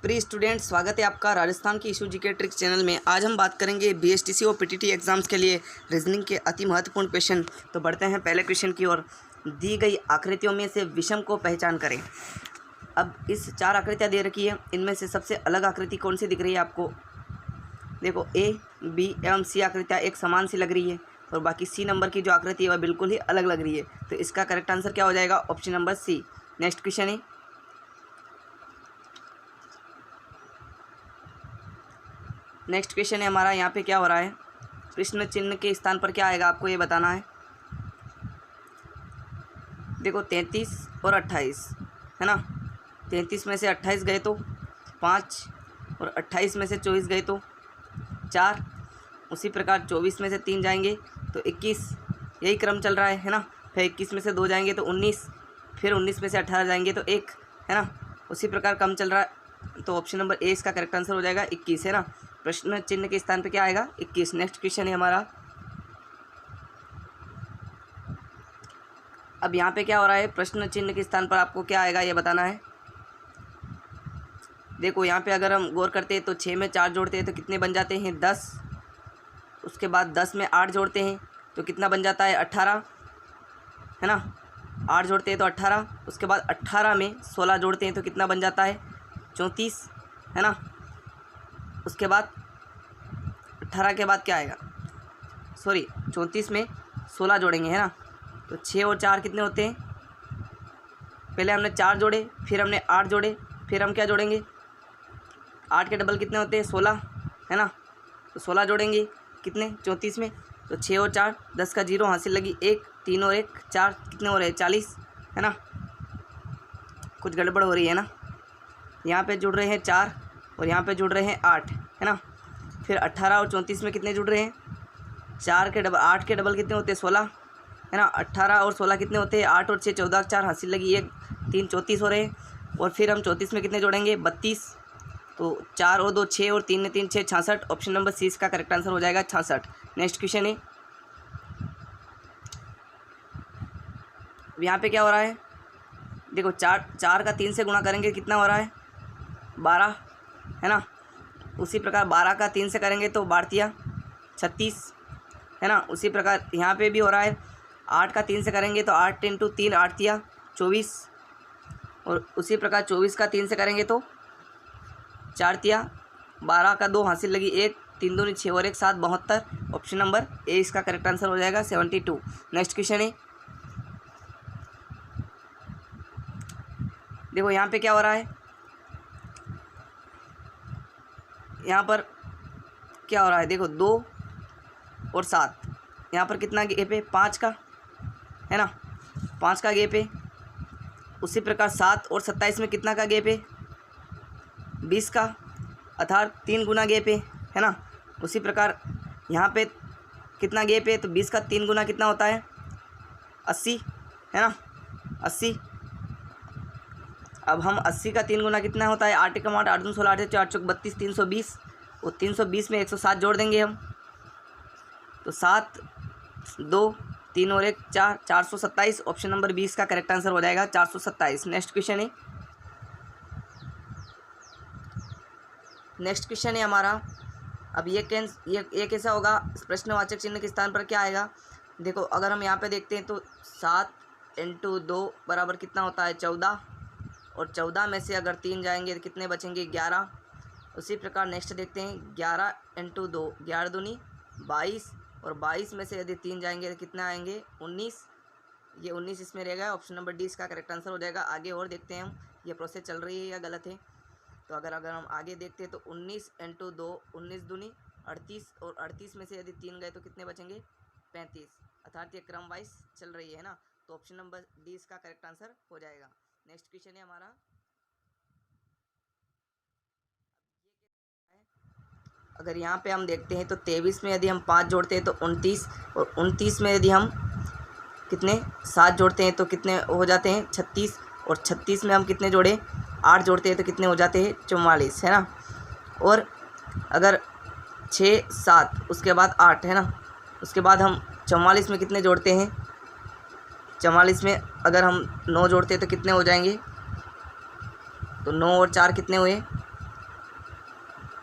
प्रिय स्टूडेंट, स्वागत है आपका राजस्थान की इशू जीके ट्रिक्स चैनल में। आज हम बात करेंगे बीएसटीसी और पीटीटी एग्जाम्स के लिए रीजनिंग के अति महत्वपूर्ण क्वेश्चन। तो बढ़ते हैं पहले क्वेश्चन की ओर। दी गई आकृतियों में से विषम को पहचान करें। अब इस 4 आकृतियाँ दे रखी है, इनमें से सबसे अलग आकृति कौन सी दिख रही है आपको? देखो, ए, बी एवं सी आकृतियाँ एक समान सी लग रही है और बाकी सी नंबर की जो आकृति है वह बिल्कुल ही अलग लग रही है। तो इसका करेक्ट आंसर क्या हो जाएगा? Option number C. Next question है, हमारा यहाँ पे क्या हो रहा है? प्रश्न चिन्ह के स्थान पर क्या आएगा आपको ये बताना है। देखो, 33 और 28 है ना। 33 में से 28 गए तो 5 और 28 में से 24 गए तो 4। उसी प्रकार 24 में से 3 जाएंगे तो 21। यही क्रम चल रहा है ना। फिर 21 में से 2 जाएंगे तो 19, फिर 19 में से 18 जाएंगे तो 1 है ना। उसी प्रकार क्रम चल रहा है। तो ऑप्शन नंबर ए इसका करेक्ट आंसर हो जाएगा 21 है ना। प्रश्न चिन्ह के स्थान पे क्या आएगा? 21। नेक्स्ट क्वेश्चन है हमारा। अब यहाँ पे क्या हो रहा है? प्रश्न चिन्ह के स्थान पर आपको क्या आएगा ये बताना है। देखो, यहाँ पे अगर हम गौर करते हैं तो 6 में 4 जोड़ते हैं तो कितने बन जाते हैं? 10। उसके बाद 10 में 8 जोड़ते हैं तो कितना बन जाता है? 18 है ना। 8 जोड़ते हैं तो 18। उसके बाद 18 में 16 जोड़ते हैं तो कितना बन जाता है? 34 है ना। उसके बाद 18 के बाद क्या आएगा? 34 में 16 जोड़ेंगे है ना। तो 6 और 4 कितने होते हैं? पहले हमने 4 जोड़े, फिर हमने 8 जोड़े, फिर हम क्या जोड़ेंगे? 8 के डबल कितने होते हैं? 16 है ना। तो 16 जोड़ेंगे कितने? 34 में। तो 6 और 4 10 का 0 हासिल लगी 1, 3 और 1 4, कितने हो रहे हैं? 40 है ना। कुछ गड़बड़ हो रही है ना। यहाँ पे जुड़ रहे हैं 4 और यहाँ पे जुड़ रहे हैं 8 है ना। फिर 18 और 34 में कितने जुड़ रहे हैं? 8 के डबल कितने होते हैं? 16 है ना। 18 और 16 कितने होते हैं? 8 और 6 14, 4 हासिल लगी 1, 3 34 हो रहे हैं। और फिर हम 34 में कितने जोड़ेंगे? 32। तो 4 और 2 6 और 3 ने 3 6 66। ऑप्शन नंबर सी इसका करेक्ट आंसर हो जाएगा 66। नेक्स्ट क्वेश्चन है, यहाँ पे क्या हो रहा है? देखो, 4 का 3 से गुणा करेंगे कितना हो रहा है? 12 है ना। उसी प्रकार 12 का 3 से करेंगे तो 12 36 है ना। उसी प्रकार यहाँ पे भी हो रहा है। 8 का 3 से करेंगे तो 8 × 3 8 24। और उसी प्रकार 24 का 3 से करेंगे तो 4 12 का 2 हासिल लगी 1, 3 दूनी 6 और 1 7 72। ऑप्शन नंबर ए इसका करेक्ट आंसर हो जाएगा 72। नेक्स्ट क्वेश्चन है, देखो यहाँ पे क्या हो रहा है? यहाँ पर क्या हो रहा है? देखो, 2 और 7, यहाँ पर कितना गैप है? 5 का है ना। 5 का गैप है। उसी प्रकार 7 और 27 में कितना का गैप है? 20 का, अर्थात 3 गुना गैप है ना। उसी प्रकार यहाँ पे कितना गैप है? तो 20 का 3 गुना कितना होता है? 80 है ना। 80। अब हम 80 का 3 गुना कितना होता है? 8 × 8 8 दूनी 16 8 4 चौक 32 320। और 320 में 107 जोड़ देंगे हम तो 7 2 3 और 1 4 427। ऑप्शन नंबर 20 का करेक्ट आंसर हो जाएगा 427। नेक्स्ट क्वेश्चन है हमारा। अब ये कैसा होगा? प्रश्नवाचक चिन्ह के स्थान पर क्या आएगा? देखो, अगर हम यहाँ पे देखते हैं तो 7 × 2 बराबर कितना होता है? 14। और 14 में से अगर 3 जाएंगे तो कितने बचेंगे? 11। उसी प्रकार नेक्स्ट देखते हैं, 11 × 2 11 दूनी 22। और 22 में से यदि 3 जाएंगे तो कितना आएंगे? 19। ये 19 इसमें रहेगा। ऑप्शन नंबर डी इसका करेक्ट आंसर हो जाएगा। आगे और देखते हैं हम ये प्रोसेस चल रही है या गलत है। तो अगर हम आगे देखते हैं तो 19 × 2 19 दूनी 38। और 38 में से यदि 3 गए तो कितने बचेंगे? 35। अर्थात ये क्रम वाइज चल रही है ना। तो ऑप्शन नंबर डी इसका करेक्ट आंसर हो जाएगा। नेक्स्ट क्वेश्चन है हमारा। अगर यहाँ पे हम देखते हैं तो 23 में यदि हम 5 जोड़ते हैं तो 29। और 29 में यदि हम कितने 7 जोड़ते हैं तो कितने हो जाते हैं? 36। और 36 में हम कितने जोड़े? 8 जोड़ते हैं तो कितने हो जाते हैं? 44 है ना। और अगर 6 7 उसके बाद 8 है ना। उसके बाद हम 44 में कितने जोड़ते हैं? 44 में अगर हम 9 जोड़ते हैं तो कितने हो जाएंगे? तो 9 और 4 कितने हुए?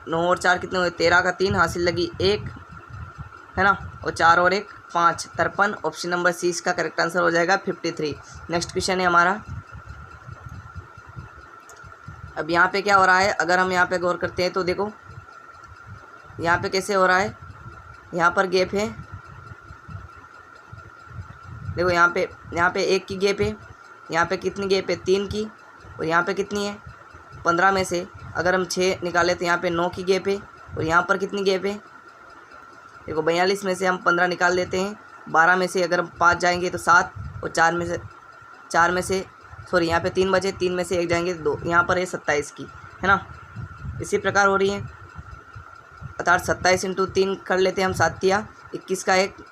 9 और 4 कितने हुए, 13 का 3 हासिल लगी 1, है ना, और 4 और 1 5, 53। ऑप्शन नंबर सी इसका करेक्ट आंसर हो जाएगा 53। नेक्स्ट क्वेश्चन है हमारा। अब यहाँ पे क्या हो रहा है, अगर हम यहाँ पे गौर करते हैं तो देखो यहाँ पे कैसे हो रहा है, यहाँ पर गैप है, देखो यहाँ पे 1 की गैप है, यहाँ पे कितनी गैप है 3 की, और यहाँ पे कितनी है 15 में से अगर हम 6 निकालें तो यहाँ पे 9 की गैप है, और यहाँ पर कितनी गैप है, देखो 42 में से हम 15 निकाल लेते हैं, 12 में से अगर हम 5 जाएंगे तो 7, और 4 में से सॉरी यहाँ पे 3 बचे, 3 में से 1 जाएंगे तो 2, यहाँ पर है 27 की, है ना। इसी प्रकार हो रही है, अर्थात 27 इंटू 3 कर लेते हैं हम, 7 या 21 का 1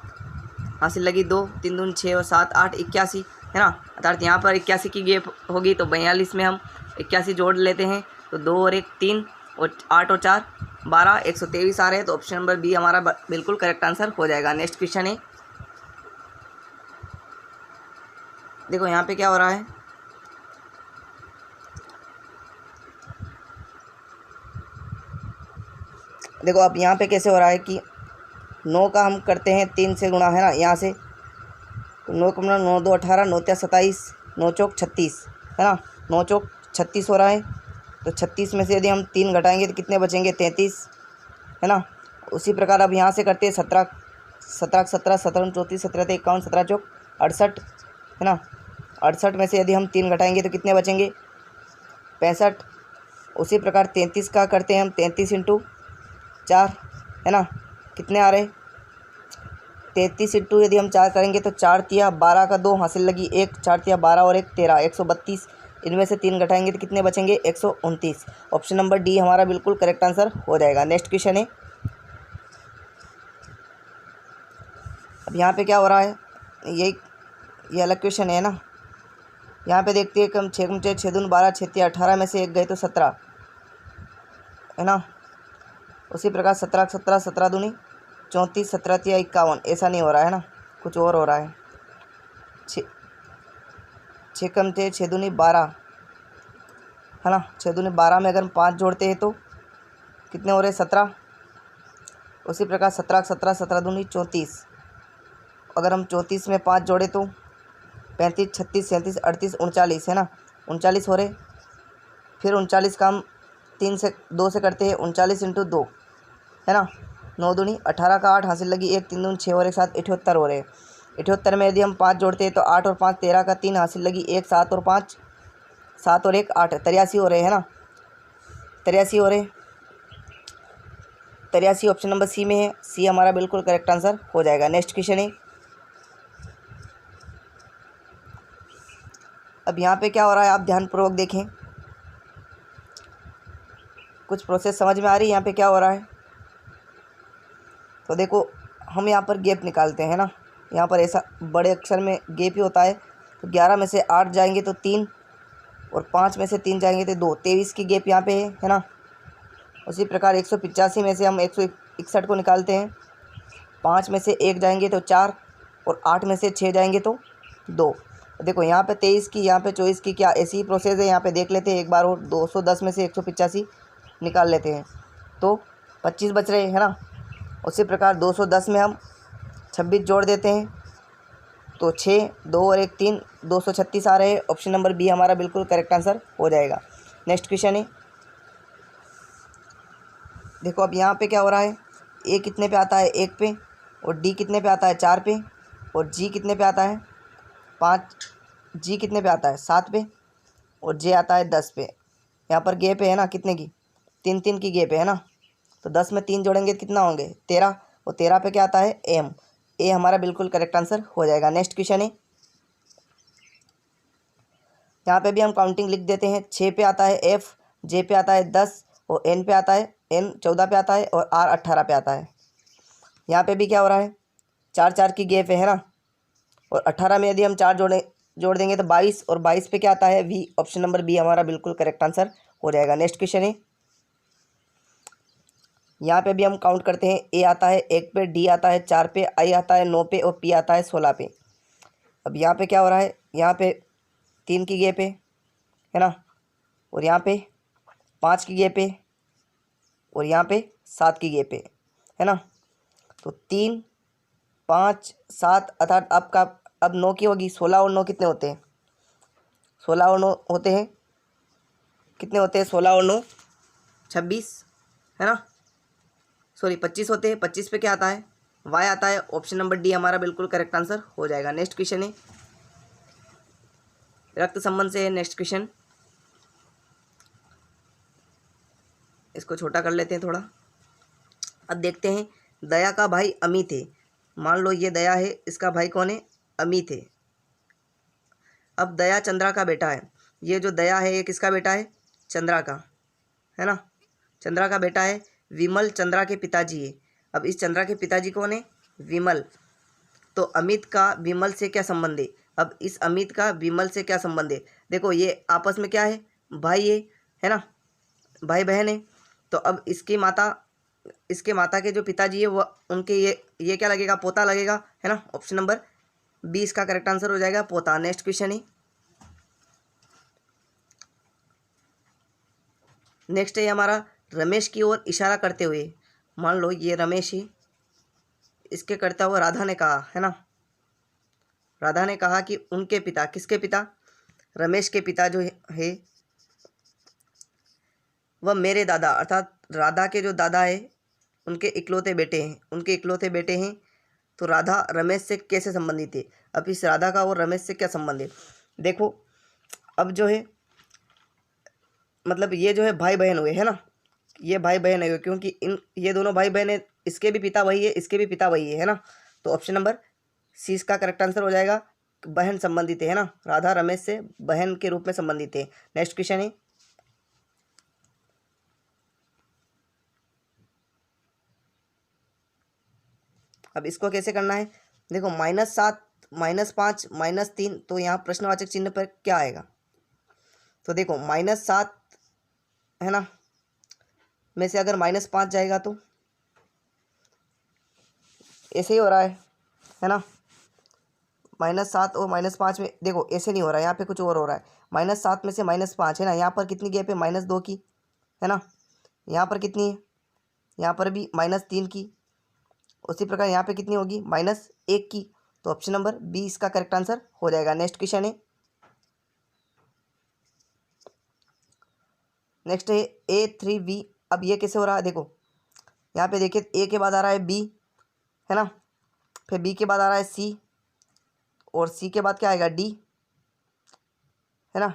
हासिल लगी 2, 3 दूनी 6 और 7 8 81, है ना। अर्थात यहाँ पर 81 की गैप होगी तो 42 में हम 81 जोड़ लेते हैं, तो 2 और 1 3 और 8 और 4 12, 123 आ रहे हैं, तो ऑप्शन नंबर बी हमारा बिल्कुल करेक्ट आंसर हो जाएगा। नेक्स्ट क्वेश्चन है, देखो यहाँ पे क्या हो रहा है, देखो अब यहाँ पे कैसे हो रहा है कि 9 का हम करते हैं 3 से गुणा, है ना, यहाँ से, तो 9 का 9 2 18, 9 3 27, 9 चौक 36, है ना, 9 चौक 36 हो रहा है, तो 36 में से यदि हम 3 घटाएंगे तो कितने बचेंगे 33, है ना। उसी प्रकार अब यहाँ से करते हैं 17 17 17 17 34 17 51 17 चौक 68, है ना, 68 में से यदि हम 3 घटाएंगे तो कितने बचेंगे 65। उसी प्रकार 33 का करते हैं हम 33 इंटू 4, है ना, कितने आ रहे 33 इंटू यदि हम 4 करेंगे तो 4 तिया 12 का 2 हासिल लगी 1, 4 तिया 12 और 1 13, 132। इनमें से 3 घटाएंगे तो कितने बचेंगे 129। ऑप्शन नंबर डी हमारा बिल्कुल करेक्ट आंसर हो जाएगा। नेक्स्ट क्वेश्चन है, अब यहाँ पे क्या हो रहा है, ये अलग क्वेश्चन है ना। यहाँ पे देखते हैं कि हम 6 6 दून 12, 6 तिया 18 में से 1 गए तो 17, है ना। उसी प्रकार 17 17 17 दूनी 34, 17 तिया 51, ऐसा नहीं हो रहा है ना, कुछ और हो रहा है। 6 कम थे 6 दूनी 12, है ना, 6 दूनी 12 में अगर हम 5 जोड़ते हैं तो कितने हो रहे 17। उसी प्रकार 17 17 17 दूनी 34, अगर हम 34 में 5 जोड़े तो 35 36 37 38 39, है ना, 39 हो रहे। फिर 39 का हम 2 से करते हैं, 39 इंटू 2, है ना, 9 दूनी 18 का 8 हासिल लगी 1, 3 दूनी 6 और 1 7 78 हो रहे। 78 में यदि हम 5 जोड़ते हैं तो 8 और 5 13 का 3 हासिल लगी 1, 7 और 5 7 और 1 8, 83 हो रहे, है ना, 83 हो रहे। 83 ऑप्शन नंबर सी में है, सी हमारा बिल्कुल करेक्ट आंसर हो जाएगा। नेक्स्ट क्वेश्चन है, अब यहाँ पे क्या हो रहा है आप ध्यानपूर्वक देखें, कुछ प्रोसेस समझ में आ रही है यहाँ पे क्या हो रहा है। तो देखो हम यहाँ पर गैप निकालते हैं ना, यहाँ पर ऐसा बड़े अक्षर में गैप ही होता है। तो 11 में से 8 जाएंगे तो 3, और 5 में से 3 जाएंगे तो 2, 23 की गैप यहाँ पे है ना। उसी प्रकार 185 में से हम 161 को निकालते हैं, 5 में से 1 जाएंगे तो 4, और 8 में से 6 जाएंगे तो 2। देखो यहाँ पे 23 की, यहाँ पे 24 की, क्या ऐसी ही प्रोसेस है, यहाँ पे देख लेते हैं एक बार और। 210 में से 185 निकाल लेते हैं तो 25 बच रहे, है ना। उसी प्रकार 210 में हम 26 जोड़ देते हैं तो 6, 2 और 1 3, 236 आ रहे हैं। ऑप्शन नंबर बी हमारा बिल्कुल करेक्ट आंसर हो जाएगा। नेक्स्ट क्वेश्चन है, देखो अब यहाँ पे क्या हो रहा है, ए कितने पे आता है 1 पे, और डी कितने पे आता है 4 पे, और जी कितने पे आता है 5, जी कितने पे आता है 7 पे, और जे आता है 10 पे। यहाँ पर गैप है ना कितने की, 3 3 की गैप है ना। तो 10 में 3 जोड़ेंगे तो कितना होंगे 13, और 13 पे क्या आता है एम, ए हमारा बिल्कुल करेक्ट आंसर हो जाएगा। नेक्स्ट क्वेश्चन है, यहाँ पे भी हम काउंटिंग लिख देते हैं। 6 पे आता है एफ, जे पे आता है 10, और एन पे आता है, एन 14 पे आता है, और आर 18 पे आता है। यहाँ पे भी क्या हो रहा है 4 4 की गैप है ना, और 18 में यदि हम 4 जोड़ देंगे तो 22, और 22 पे क्या आता है वी। ऑप्शन नंबर बी हमारा बिल्कुल करेक्ट आंसर हो जाएगा। नेक्स्ट क्वेश्चन है, यहाँ पे भी हम काउंट करते हैं। ए आता है 1 पे, डी आता है 4 पे, आई आता है 9 पे, और पी आता है 16 पे। अब यहाँ पे क्या हो रहा है, यहाँ पे 3 की गैप है ना, और यहाँ पे 5 की गैप है, और यहाँ पे 7 की गैप है ना। तो 3 5 7 अर्थात आपका अब 9 की होगी। 16 और 9 कितने होते हैं? 16 और 9 होते हैं, कितने होते हैं? 16 और 9 26 है ना, सॉरी 25 होते हैं। 25 पे क्या आता है? y आता है। ऑप्शन नंबर डी हमारा बिल्कुल करेक्ट आंसर हो जाएगा। नेक्स्ट क्वेश्चन है, रक्त संबंध से है नेक्स्ट क्वेश्चन। इसको छोटा कर लेते हैं थोड़ा। अब देखते हैं, दया का भाई अमित है। मान लो ये दया है, इसका भाई कौन है? अमित है। अब दया चंद्रा का बेटा है। ये जो दया है ये किसका बेटा है? चंद्रा का, है ना। चंद्रा का बेटा है। विमल चंद्रा के पिताजी है। अब इस चंद्रा के पिताजी कौन है? विमल। तो अमित का विमल से क्या संबंध है? अब इस अमित का विमल से क्या संबंध है? देखो ये आपस में क्या है? भाई है ना, भाई बहन है। तो अब इसके माता के जो पिताजी है वो उनके ये क्या लगेगा? पोता लगेगा, है ना। ऑप्शन नंबर 20 का करेक्ट आंसर हो जाएगा, पोता। नेक्स्ट क्वेश्चन है, नेक्स्ट है हमारा रमेश की ओर इशारा करते हुए। मान लो ये रमेश है, इसके करता हुआ राधा ने कहा, है ना। राधा ने कहा कि उनके पिता, किसके पिता? रमेश के पिता जो है वह मेरे दादा, अर्थात राधा के जो दादा है उनके इकलौते बेटे हैं, उनके इकलौते बेटे हैं। तो राधा रमेश से कैसे संबंधित है? अब इस राधा का और रमेश से क्या संबंध है? देखो अब जो है मतलब ये जो है भाई बहन हुए, है ना। ये भाई बहन हुए क्योंकि ये दोनों भाई बहन है, इसके भी पिता वही है, इसके भी पिता वही है ना। तो ऑप्शन नंबर सी इसका करेक्ट आंसर हो जाएगा। बहन संबंधित है ना, राधा रमेश से बहन के रूप में संबंधित है। नेक्स्ट क्वेश्चन है, अब इसको कैसे करना है? देखो -7 -5 -3, तो यहाँ प्रश्नवाचक चिन्ह पर क्या आएगा? तो देखो -7 है ना में से अगर -5 जाएगा तो ऐसे ही हो रहा है ना। -7 और -5 में देखो ऐसे नहीं हो रहा है, यहाँ पे कुछ और हो रहा है। -7 में से -5 है ना, यहाँ पर कितनी गैप है? -2 की, है ना। यहाँ पर कितनी है? यहाँ पर भी -3 की। उसी प्रकार यहाँ पे कितनी होगी? -1 की। तो ऑप्शन नंबर बी इसका करेक्ट आंसर हो जाएगा। नेक्स्ट क्वेश्चन है, नेक्स्ट है A3B। अब ये कैसे हो रहा है? देखो यहाँ पे देखिए ए के बाद आ रहा है बी, है ना, फिर बी के बाद आ रहा है सी, और सी के बाद क्या आएगा? डी, है ना।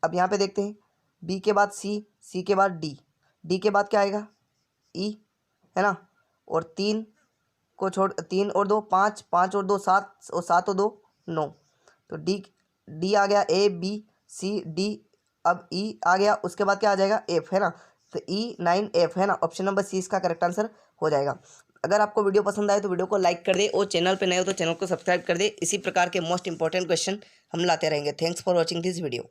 अब यहाँ पे देखते हैं, बी के बाद सी, सी के बाद डी, डी के बाद क्या आएगा? ई, है ना। और 3 को छोड़ 3 और 2 5, 5 और 2 7, और 7 और 2 9। तो डी आ गया, ए बी सी डी। अब ई आ गया, उसके बाद क्या आ जाएगा? एफ, है ना। तो E9F, है ना। ऑप्शन नंबर सी इसका करेक्ट आंसर हो जाएगा। अगर आपको वीडियो पसंद आए तो वीडियो को लाइक कर दे, और चैनल पे नए हो तो चैनल को सब्सक्राइब कर दे। इसी प्रकार के मोस्ट इंपॉर्टेंट क्वेश्चन हम लाते रहेंगे। Thanks for watching this video.